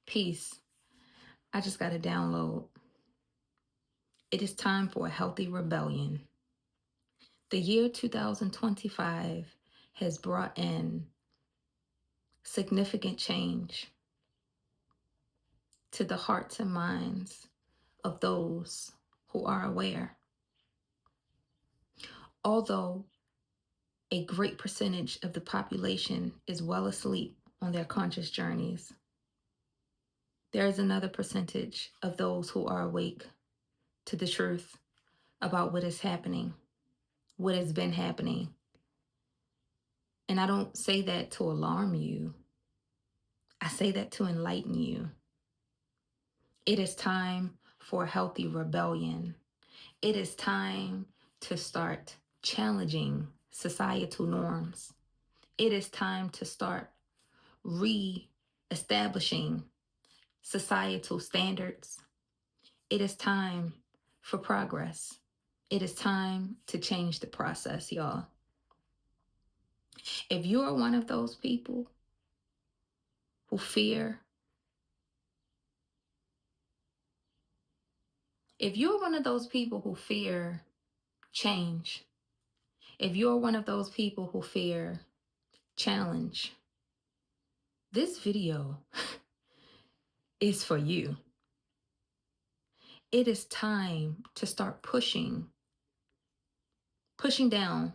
Peace. I just got a download. It is time for a healthy rebellion. The year 2025 has brought in significant change to the hearts and minds of those who are aware. Although a great percentage of the population is well asleep on their conscious journeys, there is another percentage of those who are awake to the truth about what is happening, what has been happening. And I don't say that to alarm you. I say that to enlighten you. It is time for a healthy rebellion. It is time to start challenging societal norms. It is time to start re-establishing societal standards. It is time for progress. It is time to change the process, y'all. If you are one of those people who fear, if you're one of those people who fear change, if you're one of those people who fear challenge, this video is for you. It is time to start pushing down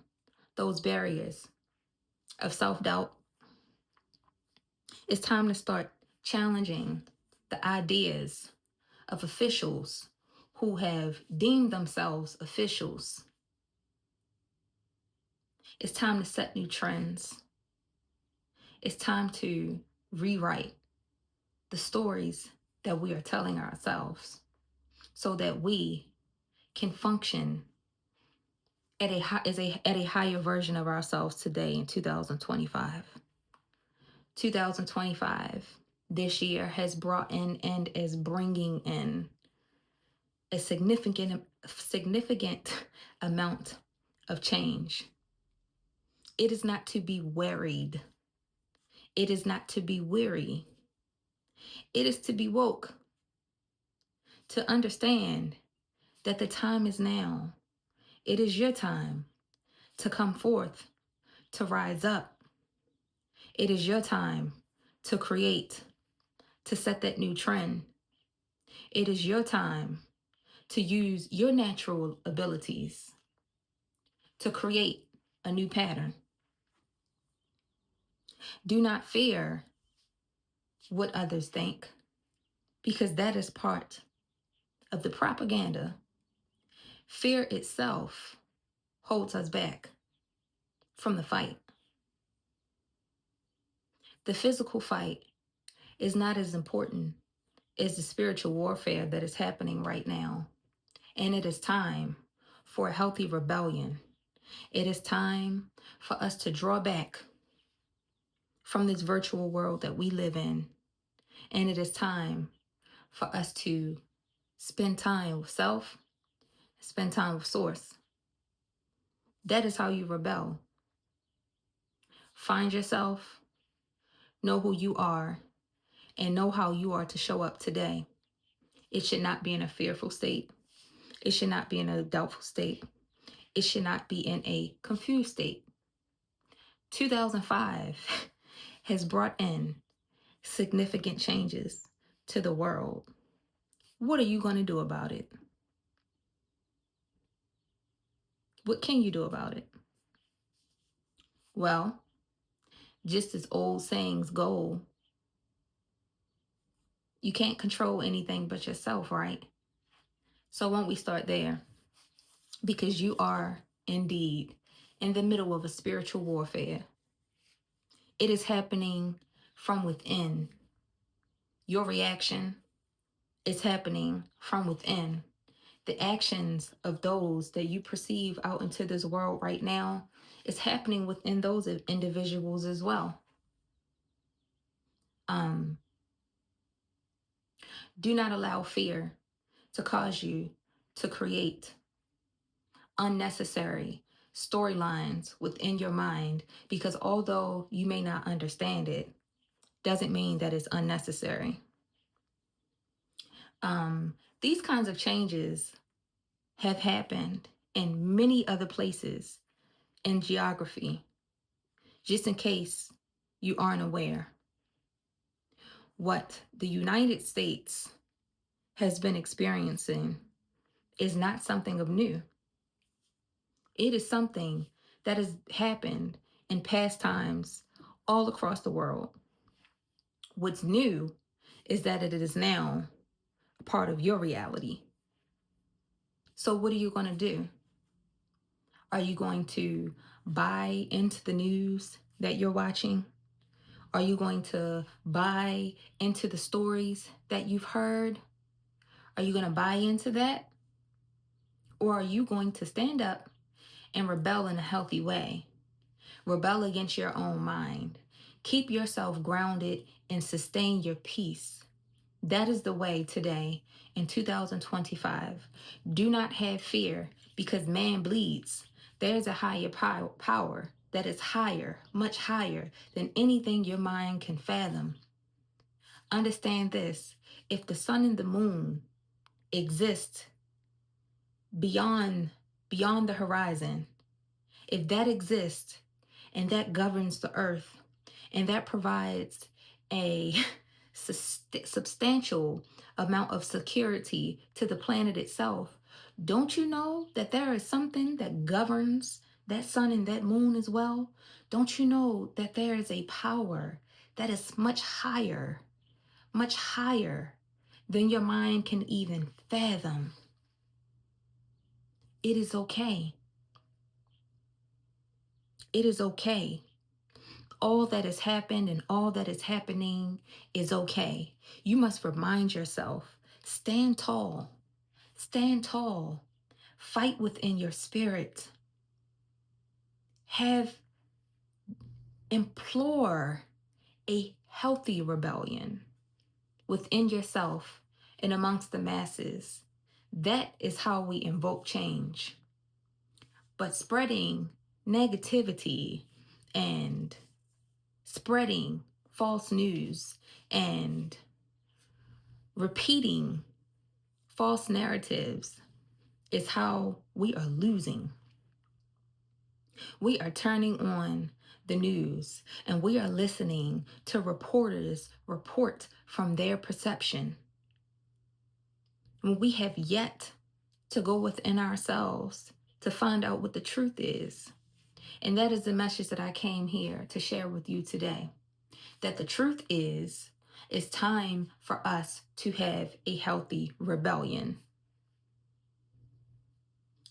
those barriers of self-doubt. It's time to start challenging the ideas of officials who have deemed themselves officials. It's time to set new trends. It's time to rewrite the stories that we are telling ourselves so that we can function at a higher version of ourselves today in 2025. 2025, this year, has brought in and is bringing in a significant amount of change. It is not to be worried. It is not to be weary. It is to be woke, to understand that the time is now. It is your time to come forth, to rise up. It is your time to create, to set that new trend. It is your time to use your natural abilities to create a new pattern. Do not fear what others think, because that is part of the propaganda. Fear itself holds us back from the fight. The physical fight is not as important as the spiritual warfare that is happening right now. And it is time for a healthy rebellion. It is time for us to draw back from this virtual world that we live in. And it is time for us to spend time with self, spend time with source. That is how you rebel. Find yourself, know who you are, and know how you are to show up today. It should not be in a fearful state. It should not be in a doubtful state. It should not be in a confused state. 2005 has brought in significant changes to the world. What are you going to do about it? What can you do about it? Well, just as old sayings go, you can't control anything but yourself, right? So won't we start there? Because you are indeed in the middle of a spiritual warfare. It is happening from within. Your reaction is happening from within. The actions of those that you perceive out into this world right now is happening within those individuals as well. Do not allow fear to cause you to create unnecessary storylines within your mind, because although you may not understand it, doesn't mean that it's unnecessary. These kinds of changes have happened in many other places in geography, just in case you aren't aware. What the United States has been experiencing is not something of new. It is something that has happened in past times all across the world. What's new is that it is now a part of your reality. So what are you going to do? Are you going to buy into the news that you're watching? Are you going to buy into the stories that you've heard? Are you going to buy into that? Or are you going to stand up and rebel in a healthy way? Rebel against your own mind. Keep yourself grounded and sustain your peace. That is the way today in 2025. Do not have fear because man bleeds. There's a higher power that is higher, much higher than anything your mind can fathom. Understand this: if the sun and the moon exist beyond the horizon, if that exists and that governs the earth and that provides a substantial amount of security to the planet itself, don't you know that there is something that governs that sun and that moon as well? Don't you know that there is a power that is much higher than your mind can even fathom? It is okay. It is okay. All that has happened and all that is happening is okay. You must remind yourself, stand tall, stand tall, fight within your spirit, implore a healthy rebellion within yourself and amongst the masses. That is how we invoke change. But spreading negativity and spreading false news and repeating false narratives is how we are losing. We are turning on the news and we are listening to reporters report from their perception. When we have yet to go within ourselves to find out what the truth is. And that is the message that I came here to share with you today. That the truth is, it's time for us to have a healthy rebellion.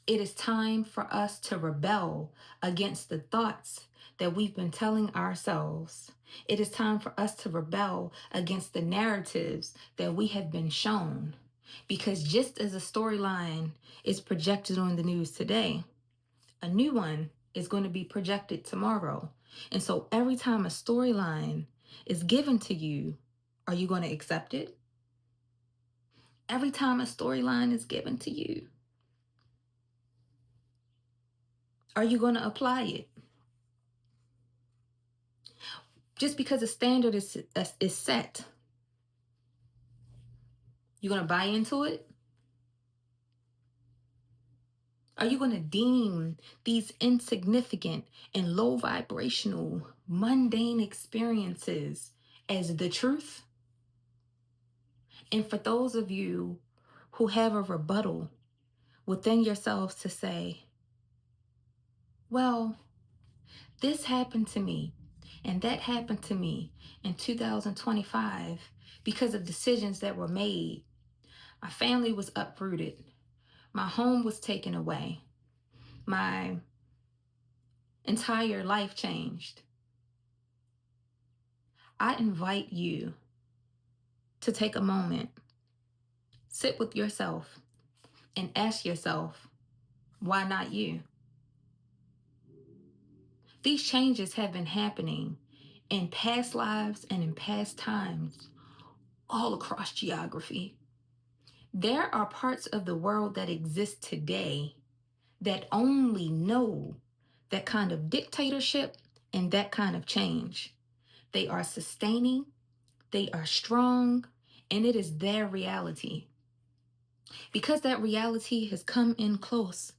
It is time for us to rebel against the thoughts that we've been telling ourselves. It is time for us to rebel against the narratives that we have been shown. Because just as a storyline is projected on the news today, a new one is going to be projected tomorrow. And so every time a storyline is given to you, are you going to accept it? Every time a storyline is given to you, are you going to apply it? Just because a standard is set, you're going to buy into it? Are you going to deem these insignificant and low vibrational, mundane experiences as the truth? And for those of you who have a rebuttal within yourselves to say, well, this happened to me and that happened to me in 2025 because of decisions that were made. My family was uprooted. My home was taken away. My entire life changed. I invite you to take a moment, sit with yourself, and ask yourself, why not you? These changes have been happening in past lives and in past times all across geography. There are parts of the world that exist today that only know that kind of dictatorship and that kind of change. They are sustaining, they are strong, and it is their reality. Because that reality has come in close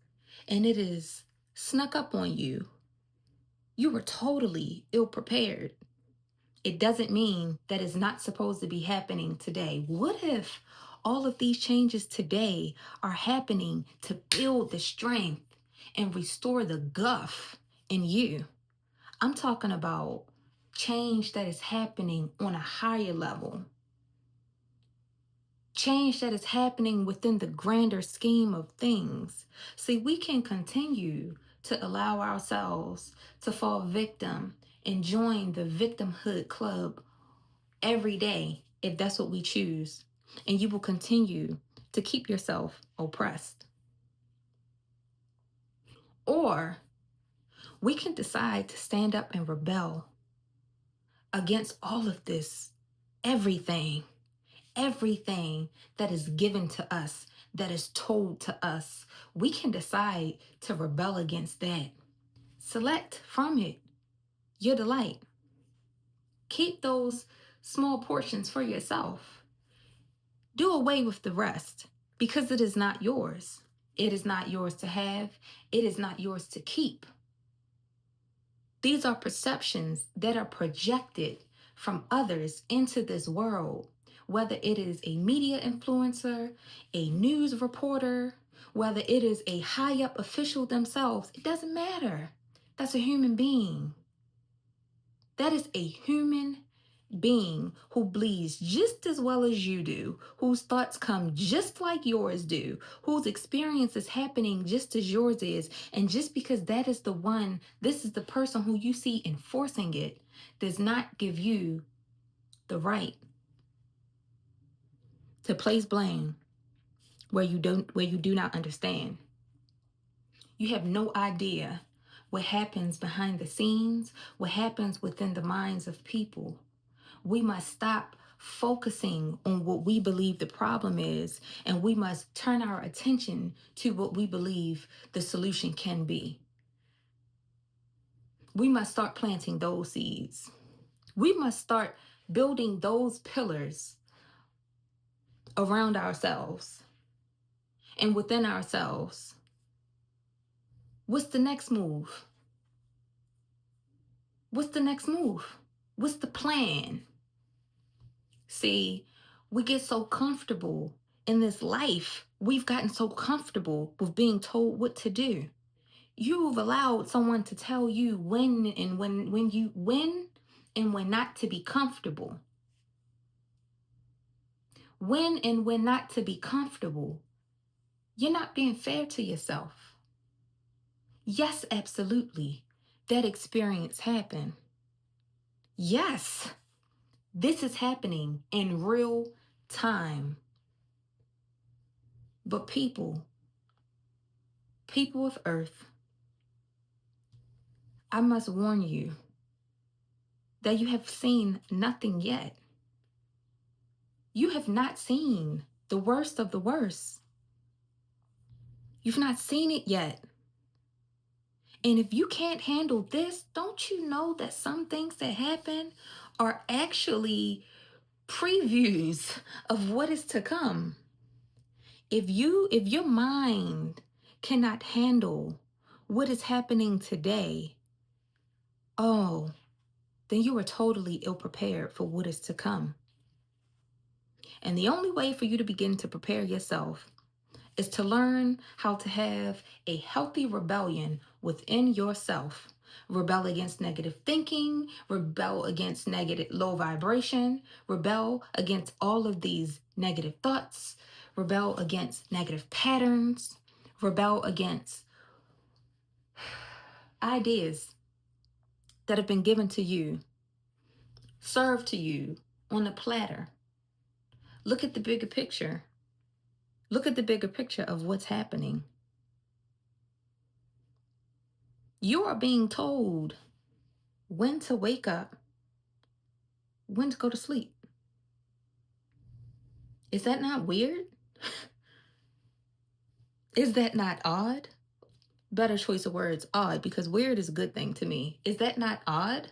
and it is snuck up on you, you were totally ill prepared. It doesn't mean that it's not supposed to be happening today. What if all of these changes today are happening to build the strength and restore the guff in you? I'm talking about change that is happening on a higher level. Change that is happening within the grander scheme of things. See, we can continue to allow ourselves to fall victim and join the victimhood club every day if that's what we choose. And you will continue to keep yourself oppressed. Or we can decide to stand up and rebel against all of this, everything that is given to us, that is told to us. We can decide to rebel against that. Select from it your delight. Keep those small portions for yourself. Do away with the rest because it is not yours. It is not yours to have. It is not yours to keep. These are perceptions that are projected from others into this world, whether it is a media influencer, a news reporter, whether it is a high up official themselves, it doesn't matter. That's a human being. That is a human being who bleeds just as well as you do, whose thoughts come just like yours do, whose experience is happening just as yours is. And just because that is the one, this is the person who you see enforcing it, does not give you the right to place blame where you do not understand. You have no idea what happens behind the scenes, what happens within the minds of people. We must stop focusing on what we believe the problem is, and we must turn our attention to what we believe the solution can be. We must start planting those seeds. We must start building those pillars around ourselves and within ourselves. What's the next move? What's the next move? What's the plan? See, we get so comfortable in this life. We've gotten so comfortable with being told what to do. You've allowed someone to tell you when and when not to be comfortable. When and when not to be comfortable. You're not being fair to yourself. Yes, absolutely. That experience happened. Yes, this is happening in real time. But people of Earth, I must warn you that you have seen nothing yet. You have not seen the worst of the worst. You've not seen it yet. And if you can't handle this, don't you know that some things that happen are actually previews of what is to come? If your mind cannot handle what is happening today, oh, then you are totally ill prepared for what is to come. And the only way for you to begin to prepare yourself is to learn how to have a healthy rebellion within yourself. Rebel against negative thinking, rebel against negative low vibration, rebel against all of these negative thoughts, rebel against negative patterns, rebel against ideas that have been given to you, served to you on a platter. Look at the bigger picture. Look at the bigger picture of what's happening. You are being told when to wake up, when to go to sleep. Is that not weird? Is that not odd? Better choice of words, odd, because weird is a good thing to me. Is that not odd?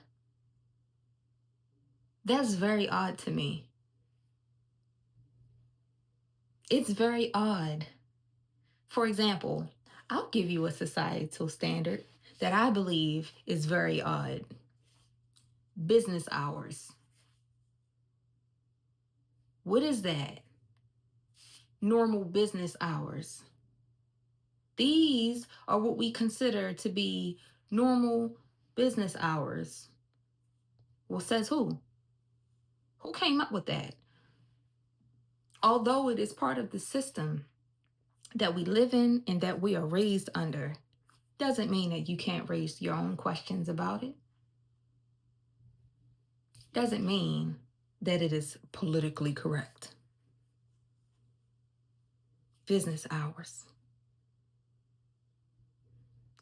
That's very odd to me. It's very odd. For example, I'll give you a societal standard that I believe is very odd. Business hours. What is that? Normal business hours. These are what we consider to be normal business hours. Well, says who? Who came up with that? Although it is part of the system that we live in and that we are raised under, doesn't mean that you can't raise your own questions about it. Doesn't mean that it is politically correct. Business hours.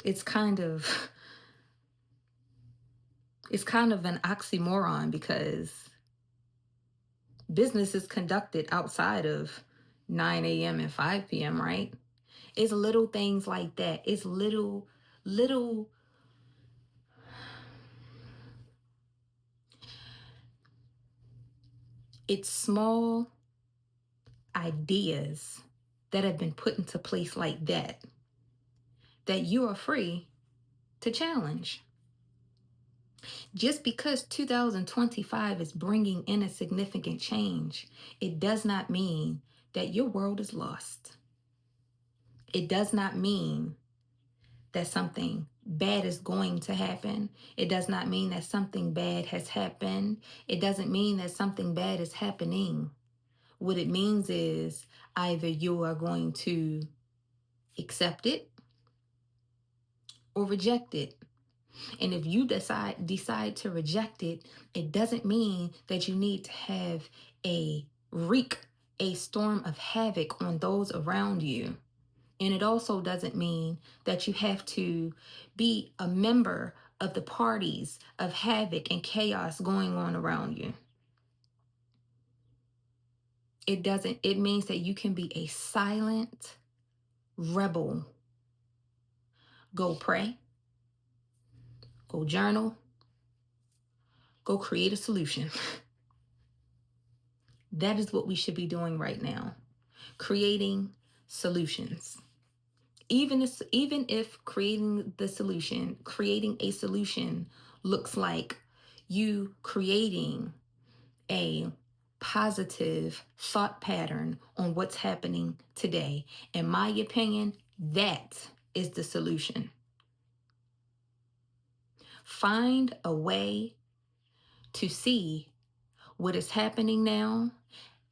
It's kind of an oxymoron because business is conducted outside of 9 a.m. and 5 p.m., right? It's little things like that. It's little, it's small ideas that have been put into place like that you are free to challenge. Just because 2025 is bringing in a significant change, it does not mean that your world is lost. It does not mean that something bad is going to happen. It does not mean that something bad has happened. It doesn't mean that something bad is happening. What it means is either you are going to accept it or reject it. And if you decide to reject it, it doesn't mean that you need to wreak a storm of havoc on those around you. And it also doesn't mean that you have to be a member of the parties of havoc and chaos going on around you. It means that you can be a silent rebel. Go pray, go journal, go create a solution. That is what we should be doing right now. Creating solutions. Even if creating a solution looks like you creating a positive thought pattern on what's happening today. In my opinion, that is the solution. Find a way to see what is happening now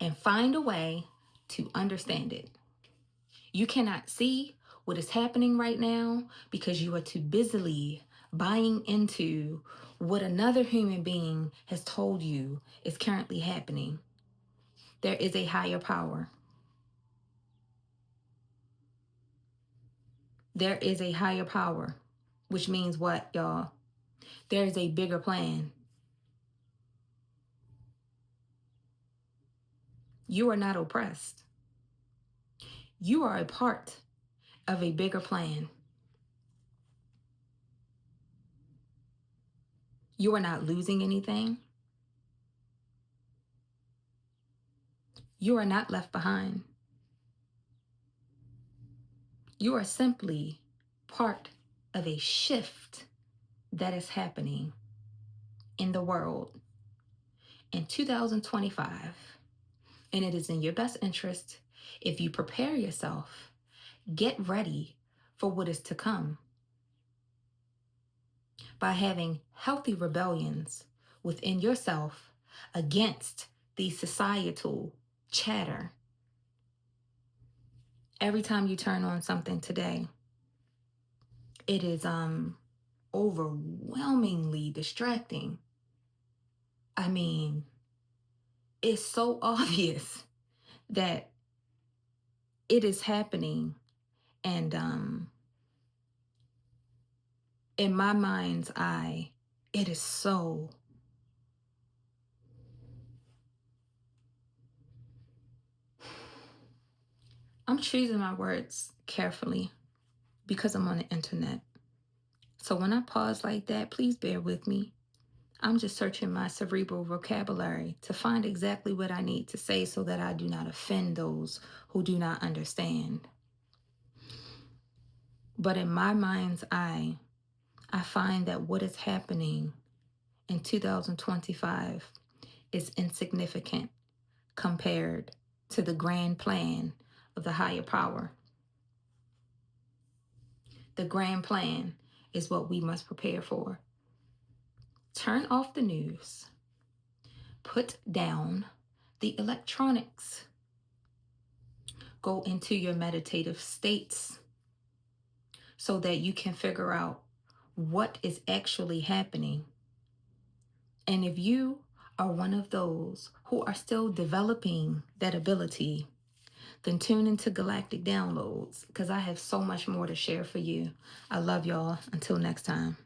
and find a way to understand it. You cannot see what is happening right now because you are too busily buying into what another human being has told you is currently happening. There is a higher power. There is a higher power, which means what, y'all? There is a bigger plan. You are not oppressed. You are a part of a bigger plan. You are not losing anything. You are not left behind. You are simply part of a shift that is happening in the world in 2025. And it is in your best interest if you prepare yourself, get ready for what is to come by having healthy rebellions within yourself against the societal chatter. Every time you turn on something today, it is overwhelmingly distracting. I mean, it's so obvious that it is happening, and in my mind's eye, it is so I'm choosing my words carefully because I'm on the internet. So when I pause like that, please bear with me. I'm just searching my cerebral vocabulary to find exactly what I need to say so that I do not offend those who do not understand. But in my mind's eye, I find that what is happening in 2025 is insignificant compared to the grand plan of the higher power. The grand plan is what we must prepare for. Turn off the news. Put down the electronics. Go into your meditative states so that you can figure out what is actually happening. And if you are one of those who are still developing that ability, then tune into Galactic Downloads because I have so much more to share for you. I love y'all. Until next time.